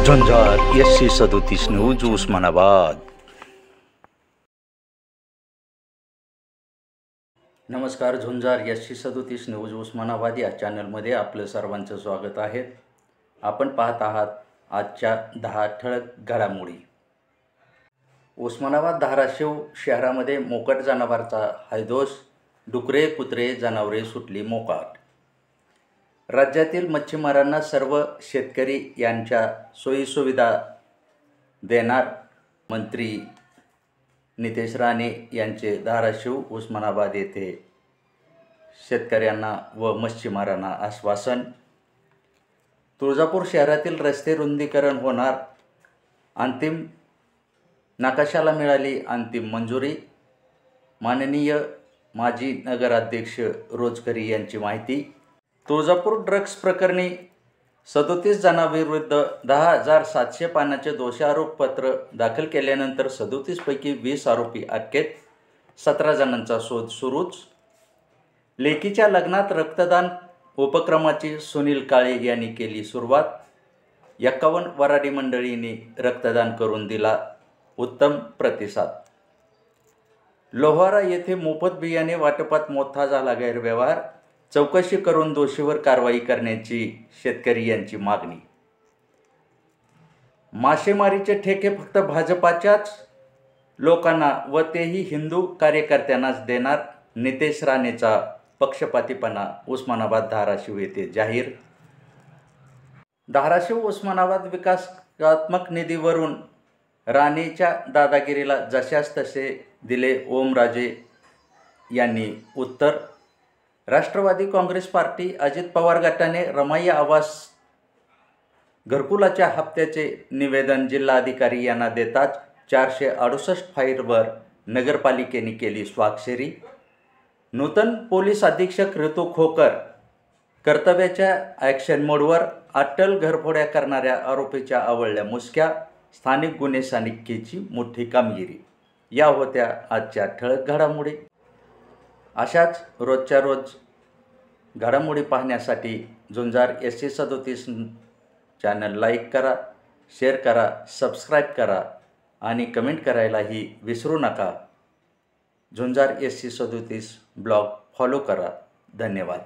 झुंजार SC37 news Osmanabad. नमस्कार, झुंजार SC37 news Osmanabad या चॅनलमध्ये आपलं सर्वांचं स्वागत आहे। आपण पाहत आहात आजच्या 10 ठळक घडामोडी। उस्मानाबाद धाराशिव शहरामध्ये मोकाट जनावरांचा हैदोस, डुकरे कुत्रे जनावरे सुटली मोकाट। राज्यातील मच्छीमारांना सर्व शेतकरी यांच्या सोयीसुविधा देणार मंत्री नितेश राणे यांचे धाराशिव उस्मानाबाद येथे शेतकऱ्यांना व मच्छीमारांना आश्वासन। तुळजापूर शहरातील रस्ते रुंदीकरण होणार, अंतिम नकाशाला मिळाली अंतिम मंजुरी। माननीय माजी नगराध्यक्ष रोजकरी यांची माहिती। तुळजापूर ड्रग्स प्रकरणी 37 जणांविरुद्ध 10,700 पानाचे दोषारोपपत्र दाखल केल्यानंतर 37 पैकी 20 आरोपी अटकेत, 17 जणांचा शोध सुरूच। लेकीच्या लग्नात रक्तदान उपक्रमाची सुनील काळे यांनी केली सुरुवात। 51 वराडी मंडळींनी रक्तदान करून दिला उत्तम प्रतिसाद। लोहारा येथे मोफत बियाणे वाटपात मोठा झाला गैरव्यवहार, चौकशी करून दोषीवर कारवाई करण्याची शेतकरी यांची मागणी। मासेमारीचे ठेके फक्त भाजपाच्याच लोकांना व तेही हिंदू कार्यकर्त्यांनाच देणार, नितेश राणेचा पक्षपातीपणा उस्मानाबाद धाराशिव येथे जाहीर। धाराशिव उस्मानाबाद विकासात्मक निधीवरून राणेच्या दादागिरीला जशास तसे दिले ओमराजे यांनी उत्तर। राष्ट्रवादी काँग्रेस पार्टी अजित पवार गटाने रमाई आवास घरकुलाच्या हप्त्याचे निवेदन जिल्हाधिकारी यांना देताच 468 फाईलवर नगरपालिकेने केली स्वाक्षरी। नूतन पोलीस अधीक्षक ऋतू खोकर कर्तव्याच्या ॲक्शन मोडवर, अट्टल घरफोड्या करणाऱ्या आरोपीच्या आवळल्या मुसक्या, स्थानिक गुन्हे शाखेची मोठी कामगिरी। या होत्या आजच्या ठळक घडामोडी। अशाच रोजच्या रोज घडामोडी पाहण्यासाठी झुंजार SC37 चॅनल लाईक करा, शेअर करा, सबस्क्राईब करा आणि कमेंट करायलाही विसरू नका। झुंजार SC37 ब्लॉग फॉलो करा। धन्यवाद।